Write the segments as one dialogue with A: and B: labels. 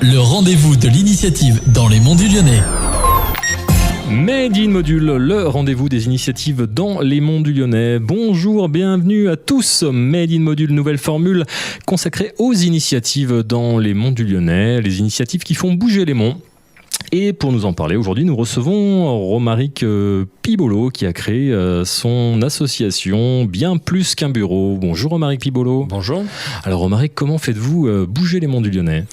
A: le rendez-vous de l'initiative dans les Monts du Lyonnais.
B: Made in Module, le rendez-vous des initiatives dans les Monts du Lyonnais. Bonjour, bienvenue à tous. Made in Module, nouvelle formule consacrée aux initiatives dans les Monts du Lyonnais, les initiatives qui font bouger les monts. Et pour nous en parler, aujourd'hui, nous recevons Romaric Pibolo qui a créé son association Bien Plus qu'un bureau. Bonjour Romaric Pibolo.
C: Bonjour.
B: Alors Romaric, comment faites-vous bouger les monts du Lyonnais ?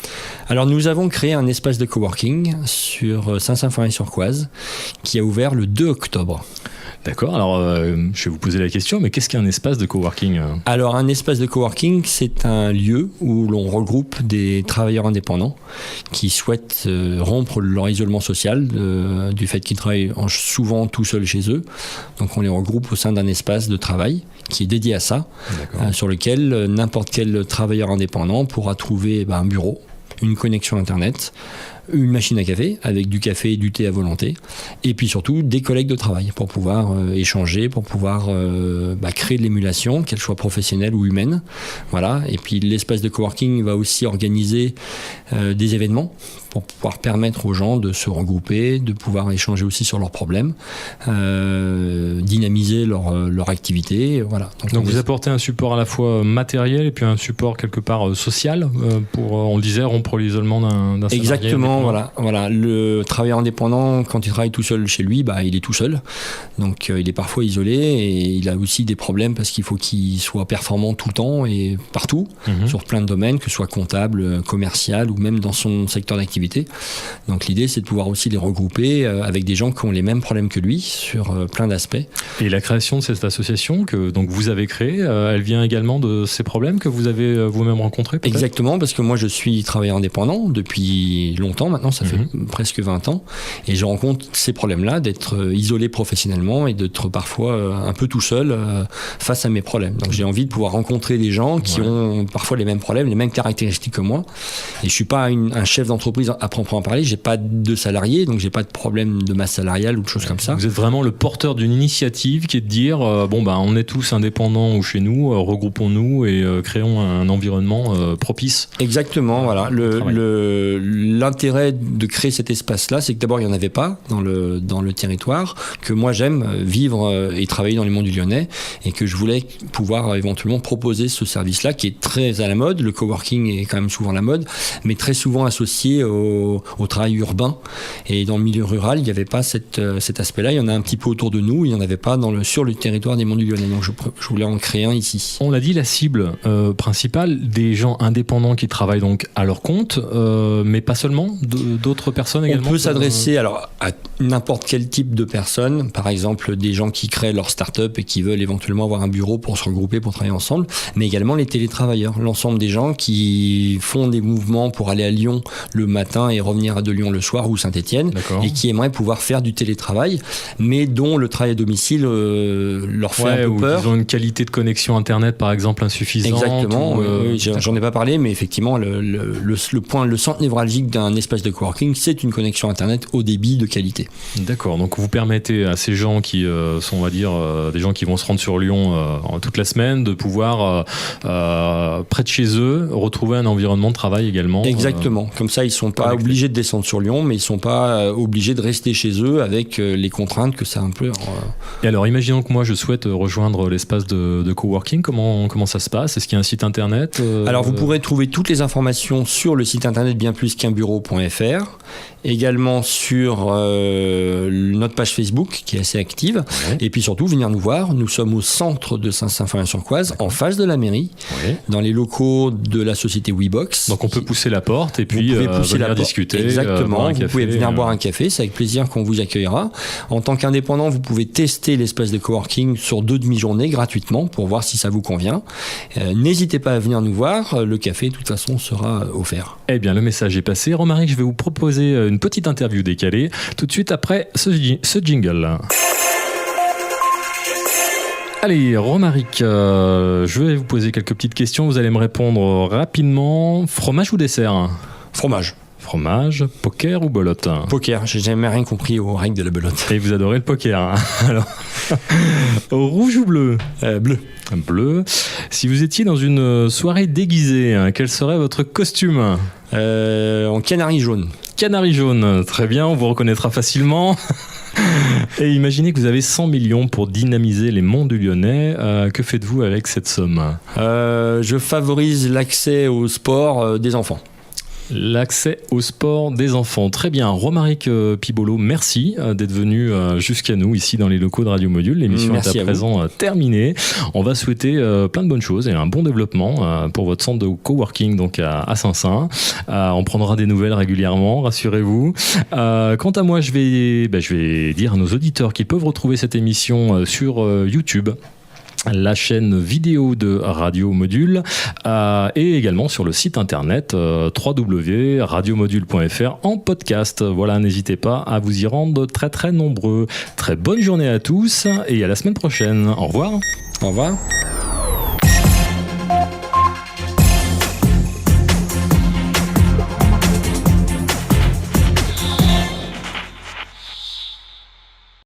C: Alors nous avons créé un espace de coworking sur Saint-Symphorien-sur-Coise qui a ouvert le 2 octobre.
B: D'accord, alors je vais vous poser la question, mais qu'est-ce qu'un espace de coworking ?
C: Alors un espace de coworking, c'est un lieu où l'on regroupe des travailleurs indépendants qui souhaitent rompre leur isolement social du fait qu'ils travaillent souvent tout seuls chez eux. Donc on les regroupe au sein d'un espace de travail qui est dédié à ça, sur lequel n'importe quel travailleur indépendant pourra trouver un bureau, une connexion Internet, une machine à café avec du café et du thé à volonté, et puis surtout des collègues de travail pour pouvoir échanger, pour pouvoir créer de l'émulation, qu'elle soit professionnelle ou humaine. Voilà. Et puis l'espace de coworking va aussi organiser des événements pour pouvoir permettre aux gens de se regrouper, de pouvoir échanger aussi sur leurs problèmes, dynamiser leur activité. Voilà.
B: Donc vous apportez un support à la fois matériel et puis un support quelque part social pour, on le disait, rompre l'isolement d'un salarié.
C: Exactement. Voilà. Le travailleur indépendant, quand il travaille tout seul chez lui, il est tout seul. Donc il est parfois isolé et il a aussi des problèmes parce qu'il faut qu'il soit performant tout le temps et partout, sur plein de domaines, que ce soit comptable, commercial ou même dans son secteur d'activité. Donc l'idée, c'est de pouvoir aussi les regrouper avec des gens qui ont les mêmes problèmes que lui sur plein d'aspects. Et
B: la création de cette association que donc vous avez créée, elle vient également de ces problèmes que vous avez vous-même rencontrés, peut-être ?
C: Exactement, parce que moi je suis travailleur indépendant depuis longtemps. Maintenant, ça fait presque 20 ans. Et je rencontre ces problèmes-là, d'être isolé professionnellement et d'être parfois un peu tout seul face à mes problèmes. Donc j'ai envie de pouvoir rencontrer des gens qui ont parfois les mêmes problèmes, les mêmes caractéristiques que moi. Et je ne suis pas un chef d'entreprise à proprement parler. Je n'ai pas de salariés, donc je n'ai pas de problème de masse salariale ou de choses comme ça.
B: Vous êtes vraiment le porteur d'une initiative qui est de dire on est tous indépendants ou chez nous, regroupons-nous et créons un environnement propice.
C: Exactement, voilà. L'intérêt de créer cet espace-là, c'est que d'abord, il n'y en avait pas dans le territoire, que moi j'aime vivre et travailler dans les monts du Lyonnais, et que je voulais pouvoir éventuellement proposer ce service-là, qui est très à la mode. Le coworking est quand même souvent à la mode, mais très souvent associé au travail urbain. Et dans le milieu rural, il n'y avait pas cet aspect-là. Il y en a un petit peu autour de nous, il n'y en avait pas sur le territoire des monts du Lyonnais. Donc je voulais en créer un ici.
B: On l'a dit, la cible principale, des gens indépendants qui travaillent donc à leur compte, mais pas seulement, d'autres personnes également.
C: On peut s'adresser à n'importe quel type de personnes, par exemple des gens qui créent leur start-up et qui veulent éventuellement avoir un bureau pour se regrouper, pour travailler ensemble, mais également les télétravailleurs, l'ensemble des gens qui font des mouvements pour aller à Lyon le matin et revenir de Lyon le soir, ou Saint-Étienne, et qui aimeraient pouvoir faire du télétravail, mais dont le travail à domicile leur fait un peu peur.
B: Ils ont une qualité de connexion Internet par exemple insuffisante.
C: Exactement, j'en ai pas parlé, mais effectivement le centre névralgique d'un espace de coworking, c'est une connexion Internet haut débit de qualité.
B: D'accord, donc vous permettez à ces gens qui sont, on va dire, des gens qui vont se rendre sur Lyon toute la semaine, de pouvoir, près de chez eux, retrouver un environnement de travail également.
C: Exactement, comme ça ils ne sont pas obligés de descendre sur Lyon, mais ils ne sont pas obligés de rester chez eux avec les contraintes que ça implique.
B: Et alors, imaginons que moi je souhaite rejoindre l'espace de coworking, comment ça se passe ? Est-ce qu'il y a un site internet ?
C: Alors vous pourrez trouver toutes les informations sur le site internet bienplusqu'unbureau.fr, également sur notre page Facebook qui est assez active, et puis surtout venir nous voir. Nous sommes au centre de Saint-Symphorien-sur-Coise, en face de la mairie, dans les locaux de la société WeBox.
B: Donc on peut pousser la porte et puis venir discuter.
C: Exactement, vous pouvez venir boire un café, c'est avec plaisir qu'on vous accueillera. En tant qu'indépendant, vous pouvez tester l'espace de coworking sur 2 demi-journées gratuitement pour voir si ça vous convient. N'hésitez pas à venir nous voir, le café de toute façon sera offert.
B: Eh bien le message est passé. Romaric, je vais vous proposer une petite interview décalée tout de suite après ce jingle. Allez, Romaric, je vais vous poser quelques petites questions. Vous allez me répondre rapidement. Fromage ou dessert ?
C: Fromage.
B: Fromage, poker ou belote ?
C: Poker, j'ai jamais rien compris aux règles de la belote.
B: Et vous adorez le poker, hein ? Alors, rouge ou bleu ?
C: Bleu.
B: Bleu. Si vous étiez dans une soirée déguisée, quel serait votre costume ?
C: En canari jaune.
B: Canari jaune, très bien, on vous reconnaîtra facilement. Et imaginez que vous avez 100 millions pour dynamiser les monts du Lyonnais. Que faites-vous avec cette somme ?
C: Je favorise l'accès au sport des enfants.
B: L'accès au sport des enfants. Très bien. Romaric Pibolo, merci d'être venu jusqu'à nous ici dans les locaux de Radio Module. L'émission est à présent terminée. On va souhaiter plein de bonnes choses et un bon développement pour votre centre de coworking donc à Saint-Saëns. On prendra des nouvelles régulièrement, rassurez-vous. Quant à moi, je vais dire à nos auditeurs qu'ils peuvent retrouver cette émission sur YouTube, la chaîne vidéo de Radio Module et également sur le site internet www.radiomodule.fr en podcast. Voilà, n'hésitez pas à vous y rendre très très nombreux. Très bonne journée à tous et à la semaine prochaine. Au revoir.
C: Au revoir.